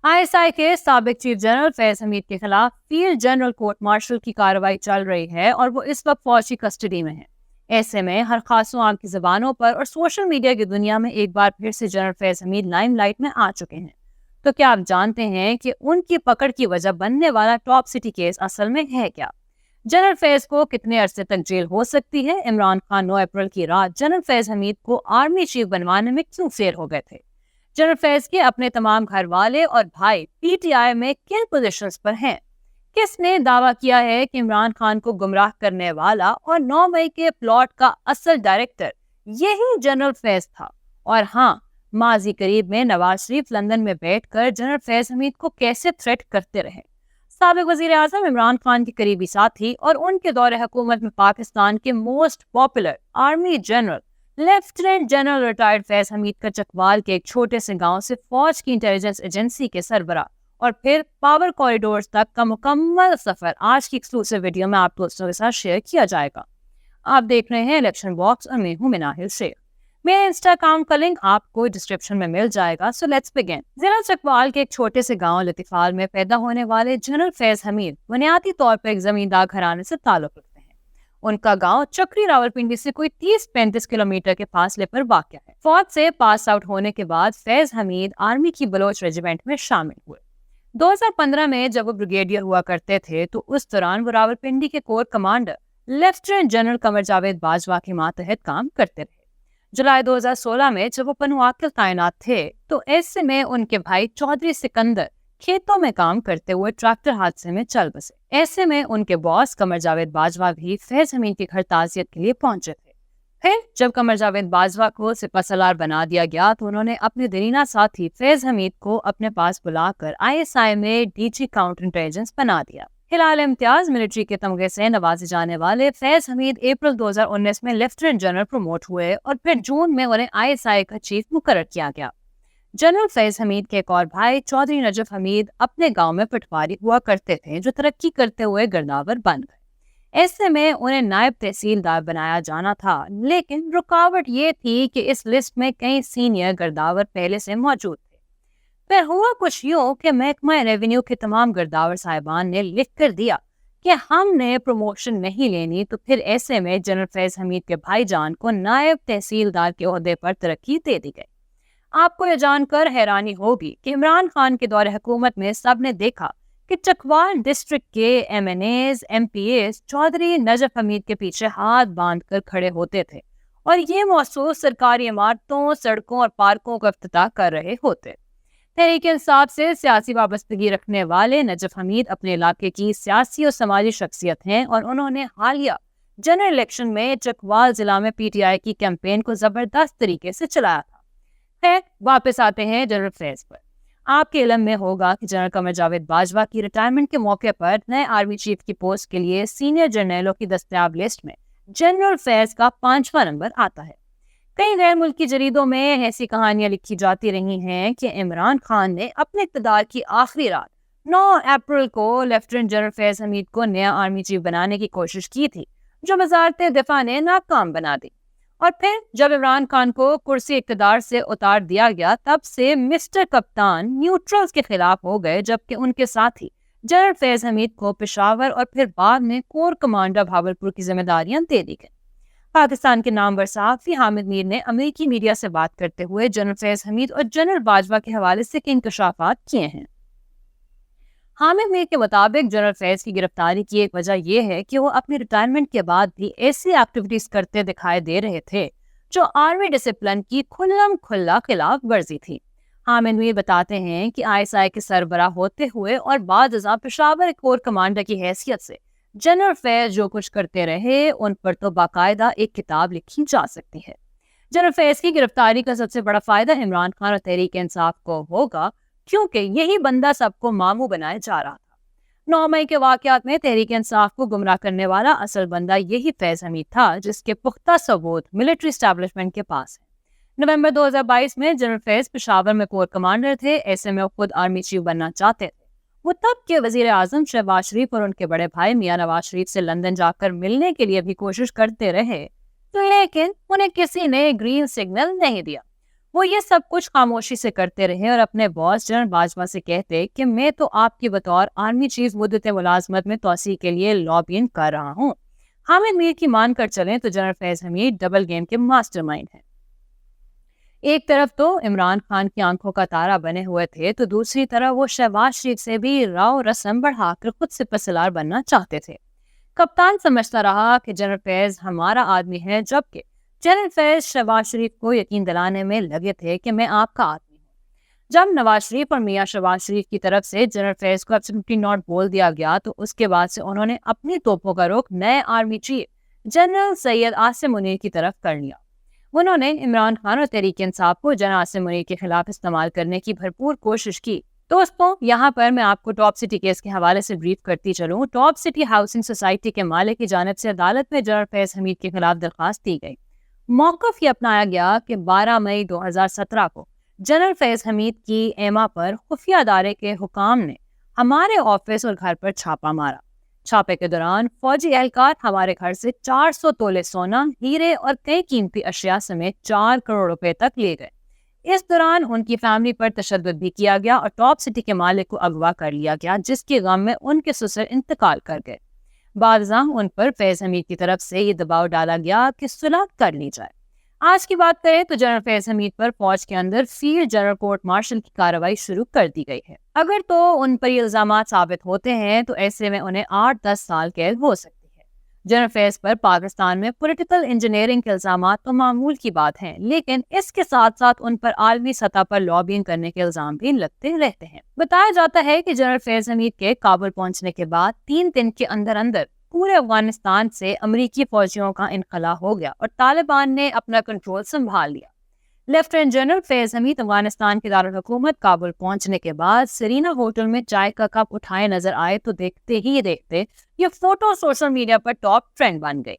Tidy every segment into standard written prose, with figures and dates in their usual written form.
ISI کے سابق chief general فیض حمید کے خلاف فیلڈ جنرل کورٹ مارشل کی کارروائی چل رہی ہے اور وہ اس وقت فوج کی کسٹڈی میں ہیں۔ ایسے میں ہر خاص و عام کی زبانوں پر اور سوشل میڈیا کی دنیا میں ایک بار پھر سے جنرل فیض حمید لائم لائٹ میں آ چکے ہیں۔ تو کیا آپ جانتے ہیں کہ ان کی پکڑ کی وجہ بننے والا ٹاپ سٹی کیس اصل میں ہے کیا؟ جنرل فیض کو کتنے عرصے تک جیل ہو سکتی ہے؟ عمران خان 9 اپریل کی رات جنرل فیض حمید کو آرمی چیف بنوانے میں کیوں فیل ہو گئے تھے؟ جنرل فیض کے اپنے تمام گھر والے اور بھائی PTI میں کن پوزیشنز پر ہیں؟ کس نے دعویٰ کیا ہے کہ عمران خان کو گمراہ کرنے والا اور 9 مئی کے پلاٹ کا اصل ڈائریکٹر یہی جنرل فیض تھا؟ اور ہاں، ماضی قریب میں نواز شریف لندن میں بیٹھ کر جنرل فیض حمید کو کیسے تھریٹ کرتے رہے؟ سابق وزیر اعظم عمران خان کے قریبی ساتھی اور ان کے دور حکومت میں پاکستان کے most popular army general lieutenant general retired Faiz Hameed کا چکوال کے ایک چھوٹے سے گاؤں سے فوج کی انٹیلیجنس ایجنسی کے سربراہ اور پھر پاور کوریڈورز تک کا مکمل سفر آج کی ایکسکلوسیو ویڈیو میں آپ دوستوں کے ساتھ شیئر کیا جائے گا۔ آپ دیکھ رہے ہیں الیکشن باکس اور میں ہوں مناہل شیخ۔ میرے انسٹا اکاؤنٹ کا لنک آپ کو ڈسکرپشن میں مل جائے گا۔ So let's begin. ضلع چکوال کے ایک چھوٹے سے گاؤں لطیفال میں پیدا ہونے والے جنرل فیض حمید بنیادی طور پر ایک زمیندار گھرانے سے تعلق رکھتے ہیں۔ ان کا گاؤں چکری راولپنڈی سے کوئی 30-35 کلومیٹر کے فاصلے پر واقع ہے۔ فوج سے پاس آؤٹ ہونے کے بعد فیض حمید آرمی کی بلوچ ریجیمنٹ میں شامل ہوئے۔ 2015 میں جب وہ بریگیڈیئر ہوا کرتے تھے تو اس دوران وہ راولپنڈی کے corps commander lieutenant general Qamar Javed Bajwa کے ماتحت کام کرتے رہے۔ جولائی 2016 میں جب وہ پنواکل تعینات تھے تو ایسے میں ان کے بھائی چودھری سکندر کھیتوں میں کام کرتے ہوئے ٹریکٹر حادثے میں چل بسے۔ ایسے میں ان کے باس قمر جاوید باجوہ بھی فیض حمید کے گھر تعزیت کے لیے پہنچے تھے۔ پھر جب قمر جاوید باجوہ کو سپہ سالار بنا دیا گیا تو انہوں نے اپنے درینہ ساتھی فیض حمید کو اپنے پاس بلا کر ISI میں DG کاؤنٹر انٹیلیجنس بنا دیا۔ ہلال امتیاز ملٹری کے تمغے سے نوازے جانے والے فیض حمید اپریل 2019 میں لیفٹیننٹ جنرل پروموٹ ہوئے اور پھر جون میں انہیں ISI کا چیف مقرر کیا گیا۔ جنرل فیض حمید کے ایک اور بھائی چودھری نجف حمید اپنے گاؤں میں پٹواری ہوا کرتے تھے جو ترقی کرتے ہوئے گرداور بن گئے۔ ایسے میں انہیں نائب تحصیلدار بنایا جانا تھا، لیکن رکاوٹ یہ تھی کہ اس لسٹ میں کئی سینئر گرداور پہلے سے موجود تھے۔ پھر ہوا کچھ یوں کہ محکمہ ریونیو کے تمام گرداور صاحبان نے لکھ کر دیا کہ ہم نے پروموشن نہیں لینی، تو پھر ایسے میں جنرل فیض حمید کے بھائی جان کو نائب تحصیلدار کے عہدے پر ترقی دے دی گئی۔ آپ کو یہ جان کر حیرانی ہوگی کہ عمران خان کے دور حکومت میں سب نے دیکھا کہ چکوال ڈسٹرکٹ کے MNAs MPAs چودھری نجف حمید کے پیچھے ہاتھ باندھ کر کھڑے ہوتے تھے اور یہ محسوس سرکاری عمارتوں، سڑکوں اور پارکوں کا افتتاح کر رہے ہوتے۔ تحریک انصاف سے سیاسی وابستگی رکھنے والے نجف حمید اپنے علاقے کی سیاسی اور سماجی شخصیت ہیں اور انہوں نے حالیہ جنرل الیکشن میں چکوال ضلع میں PTI کی کیمپین کو زبردست طریقے سے چلایا تھا۔ خیر، واپس آتے ہیں جنرل فیض پر۔ آپ کے علم میں ہوگا کہ جنرل قمر جاوید باجوہ کی ریٹائرمنٹ کے موقع پر نئے آرمی چیف کی پوسٹ کے لیے سینئر جرنیلوں کی دستیاب لسٹ میں جنرل فیض کا 5واں نمبر آتا ہے۔ کئی غیر ملکی جریدوں میں ایسی کہانیاں لکھی جاتی رہی ہیں کہ عمران خان نے اپنے اقتدار کی آخری رات 9 اپریل کو لیفٹیننٹ جنرل فیض حمید کو نیا آرمی چیف بنانے کی کوشش کی تھی، جو وزارت دفاع نے ناکام بنا دی۔ اور پھر جب عمران خان کو کرسی اقتدار سے اتار دیا گیا تب سے مسٹر کپتان نیوٹرلز کے خلاف ہو گئے، جبکہ ان کے ساتھی جنرل فیض حمید کو پشاور اور پھر بعد میں کور کمانڈر بھاولپور کی ذمہ داریاں دے دی گئیں۔ پاکستان کے نامور صحافی حامد میر نے امریکی میڈیا سے بات کرتے ہوئے جنرل فیض حمید اور جنرل باجوہ کے حوالے سے انکشافات کیے ہیں۔ حامد میر کے مطابق جنرل فیض کی گرفتاری کی ایک وجہ یہ ہے کہ وہ اپنی ریٹائرمنٹ کے بعد بھی ایسی ایکٹیویٹیز کرتے دکھائی دے رہے تھے جو آرمی ڈسپلن کی کھلم کھلا خلاف ورزی تھی۔ حامد میر بتاتے ہیں کہ ISI کے سربراہ ہوتے ہوئے اور بعد ازاں پشاور کور کمانڈر کی حیثیت سے جنرل فیض جو کچھ کرتے رہے ان پر تو باقاعدہ ایک کتاب لکھی جا سکتی ہے۔ جنرل فیض کی گرفتاری کا سب سے بڑا فائدہ عمران خان اور تحریک انصاف کو ہوگا، کیونکہ یہی بندہ سب کو ماموں بنائے جا رہا تھا۔ 9 مئی کے واقعات میں تحریک انصاف کو گمراہ کرنے والا اصل بندہ یہی فیض حمید تھا، جس کے پختہ ثبوت ملٹری اسٹیبلشمنٹ کے پاس ہے۔ نومبر 2022 میں جنرل فیض پشاور میں کور کمانڈر تھے، ایسے میں وہ خود آرمی چیف بننا چاہتے تھے۔ وہ تب کے وزیر اعظم شہباز شریف اور ان کے بڑے بھائی میاں نواز شریف سے لندن جا کر ملنے کے لیے بھی کوشش کرتے رہے، لیکن انہیں کسی نے گرین سگنل نہیں دیا۔ وہ یہ سب کچھ خاموشی سے کرتے رہے اور اپنے باس جنرل باجوہ سے کہتے کہ میں تو آپ کی بطور آرمی چیف مدت ملازمت میں توسیع کے لیے لابینگ کر رہا ہوں۔ حامد میر کی مان کر چلیں تو جنرل فیض حمید ڈبل گیم کے ماسٹر مائنڈ ہیں۔ ایک طرف تو عمران خان کی آنکھوں کا تارا بنے ہوئے تھے تو دوسری طرف وہ شہباز شریف سے بھی راؤ رسم بڑھا کر خود سے پسلار بننا چاہتے تھے۔ کپتان سمجھتا رہا کہ جنرل فیض ہمارا آدمی ہے، جبکہ جنرل فیض شہباز شریف کو یقین دلانے میں لگے تھے کہ میں آپ کا آدمی ہوں۔ جب نواز شریف اور میاں شہباز شریف کی طرف سے جنرل فیض کو ایبسلیوٹلی ناٹ بول دیا گیا تو اس کے بعد سے انہوں نے اپنی توپوں کا رخ نئے army chief general Syed Asim Munir کی طرف کر لیا۔ انہوں نے عمران خان اور تحریک انصاف کو جنرل عاصم منیر کے خلاف استعمال کرنے کی بھرپور کوشش کی۔ دوستوں، یہاں پر میں آپ کو ٹاپ سٹی کیس کے حوالے سے بریف کرتی چلوں۔ ٹاپ سٹی ہاؤسنگ سوسائٹی کے مالک کی جانب سے عدالت میں جنرل فیض حمید کے خلاف درخواست دی گئی۔ موقف یہ اپنایا گیا کہ 12 مئی 2017 کو جنرل فیض حمید کی ایما پر خفیہ ادارے کے حکام نے ہمارے آفس اور گھر پر چھاپا مارا۔ چھاپے کے دوران فوجی اہلکار ہمارے گھر سے 400 تولے سونا، ہیرے اور کئی قیمتی اشیاء سمیت 4 کروڑ روپے تک لے گئے۔ اس دوران ان کی فیملی پر تشدد بھی کیا گیا اور ٹاپ سٹی کے مالک کو اغوا کر لیا گیا، جس کے غم میں ان کے سسر انتقال کر گئے۔ بعد ازاں ان پر فیض حمید کی طرف سے یہ دباؤ ڈالا گیا کہ صلح کر لی جائے۔ آج کی بات کریں تو جنرل فیض حمید پر فوج کے اندر فیلڈ جنرل کورٹ مارشل کی کارروائی شروع کر دی گئی ہے۔ اگر تو ان پر یہ الزامات ثابت ہوتے ہیں تو ایسے میں انہیں 8-10 سال قید ہو سکتی ہے۔ جنرل فیض پر پاکستان میں پولیٹیکل انجینئرنگ کے الزامات تو معمول کی بات ہیں، لیکن اس کے ساتھ ساتھ ان پر عالمی سطح پر لابینگ کرنے کے الزام بھی لگتے رہتے ہیں۔ بتایا جاتا ہے کہ جنرل فیض حمید کے کابل پہنچنے کے بعد 3 دن کے اندر پورے افغانستان سے امریکی فوجیوں کا انخلا ہو گیا اور طالبان نے اپنا کنٹرول سنبھال لیا۔ لیفٹیننٹ جنرل فیض حمید افغانستان کے دارالحکومت کابل پہنچنے کے بعد سرینا ہوٹل میں چائے کا کپ اٹھائے نظر آئے تو دیکھتے ہی دیکھتے یہ فوٹو سوشل میڈیا پر ٹاپ ٹرینڈ بن گئی۔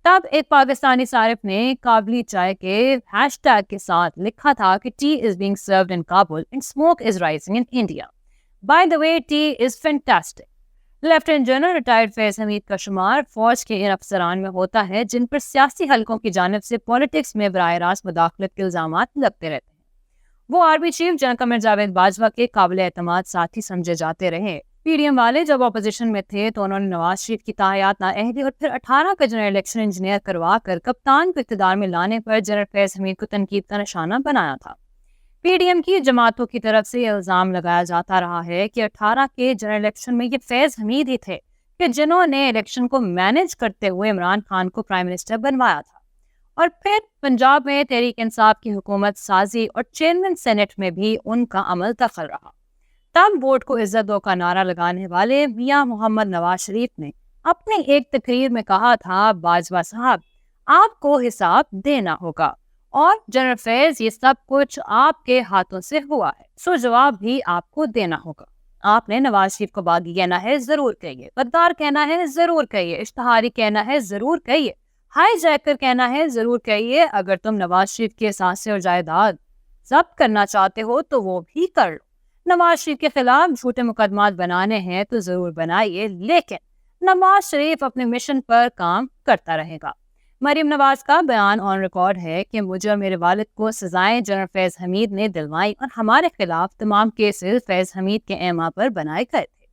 تب ایک پاکستانی صارف نے کابلی چائے کے ہیش ٹیگ کے ساتھ لکھا تھا کہ tea is being served in Kabul and smoke is rising in India. By the way, tea is fantastic. Lieutenant general retired Faiz Hameed کا شمار فوج کے ان افسران میں ہوتا ہے جن پر سیاسی حلقوں کی جانب سے پولیٹکس میں براہ راست مداخلت کے الزامات لگتے رہتے ہیں۔ وہ army chief general Qamar Javed Bajwa کے قابل اعتماد ساتھی سمجھے جاتے رہے۔ پی ڈی ایم والے جب اپوزیشن میں تھے تو انہوں نے نواز شریف کی تاحیات نااہلی اور پھر 18 کا جنرل الیکشن انجینئر کروا کر کپتان کو اقتدار میں لانے پر جنرل فیض حمید کو تنقید کا نشانہ بنایا تھا۔ پی ڈی ایم کی جماعتوں کی طرف سے یہ الزام لگایا جاتا رہا ہے کہ 18 کے جنرل الیکشن میں یہ فیض حمید ہی تھے کہ جنہوں نے الیکشن کو مینج کرتے ہوئے عمران خان کو پرائم منسٹر بنوایا تھا، اور پھر پنجاب میں تحریک انصاف کی حکومت سازی اور چیئرمین سینٹ میں بھی ان کا عمل دخل رہا۔ تب ووٹ کو عزت دو کا نعرہ لگانے والے میاں محمد نواز شریف نے اپنی ایک تقریر میں کہا تھا، باجوہ صاحب آپ کو حساب دینا ہوگا، اور جنرل فیض یہ سب کچھ آپ کے ہاتھوں سے ہوا ہے، سو جواب بھی آپ کو دینا ہوگا۔ آپ نے نواز شریف کو باغی کہنا ہے، ضرور کہیے، غدار کہنا ہے، ضرور کہیے، اشتہاری کہنا ہے، ضرور کہیے، ہائی جیکر کہنا ہے، ضرور کہیے۔ اگر تم نواز شریف کے اثاثے اور جائیداد ضبط کرنا چاہتے ہو تو وہ بھی کر لو۔ نواز شریف کے خلاف جھوٹے مقدمات بنانے ہیں تو ضرور بنائیے، لیکن نواز شریف اپنے مشن پر کام کرتا رہے گا۔ مریم نواز کا بیان آن ریکارڈ ہے کہ مجھے اور میرے والد کو سزائیں جنرل فیض حمید نے دلوائی اور ہمارے خلاف تمام کیسز فیض حمید کے ایما پر بنائے گئے تھے۔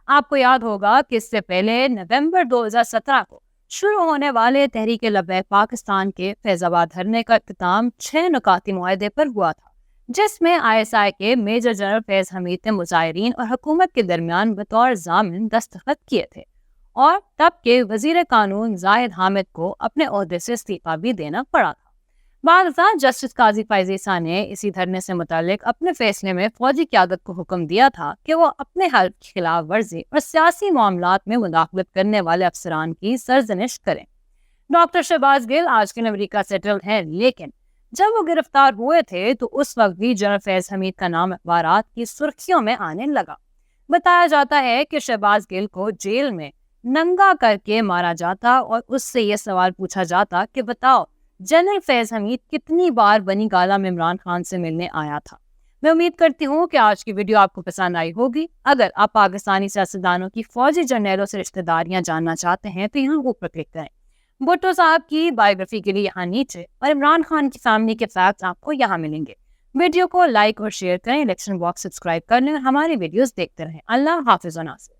آپ کو یاد ہوگا کہ اس سے پہلے نومبر 2017 کو شروع ہونے والے تحریک لبیک پاکستان کے فیض آباد دھرنے کا اختتام 6 نکاتی معاہدے پر ہوا تھا، جس میں ISI کے میجر جنرل فیض حمید نے مظاہرین اور حکومت کے درمیان بطور ضامن دستخط کیے تھے، اور تب کے وزیر قانون زاہد حامد کو اپنے عہدے سے استعفیٰ بھی دینا پڑا تھا۔ بعد ازاں جسٹس قاضی فائز عیسیٰ نے اسی دھرنے سے متعلق اپنے فیصلے میں فوجی قیادت کو حکم دیا تھا کہ وہ اپنے حلف کی خلاف ورزی اور سیاسی معاملات میں مداخلت کرنے والے افسران کی سرزنش کریں۔ ڈاکٹر شہباز گل آج کل امریکہ سیٹلڈ ہیں، لیکن جب وہ گرفتار ہوئے تھے تو اس وقت بھی جنرل فیض حمید کا نام اخبارات کی سرخیوں میں آنے لگا۔ بتایا جاتا ہے کہ شہباز گل کو جیل میں ننگا کر کے مارا جاتا اور اس سے یہ سوال پوچھا جاتا کہ بتاؤ جنرل فیض حمید کتنی بار بنی گالا میں عمران خان سے ملنے آیا تھا۔ میں امید کرتی ہوں کہ آج کی ویڈیو آپ کو پسند آئی ہوگی۔ اگر آپ پاکستانی سیاستدانوں کی فوجی جرنیلوں سے رشتہ داریاں جاننا چاہتے ہیں تو یہاں اوپر کلک کریں۔ بھٹو صاحب کی بایوگرافی کے لیے یہاں نیچے، اور عمران خان کی فیملی کے فیکٹس آپ کو یہاں ملیں گے۔ ویڈیو کو لائک اور شیئر کریں، الیکشن باکس سبسکرائب کر لیں اور ہماری ویڈیوز دیکھتے رہیں۔ اللہ حافظ و ناصر۔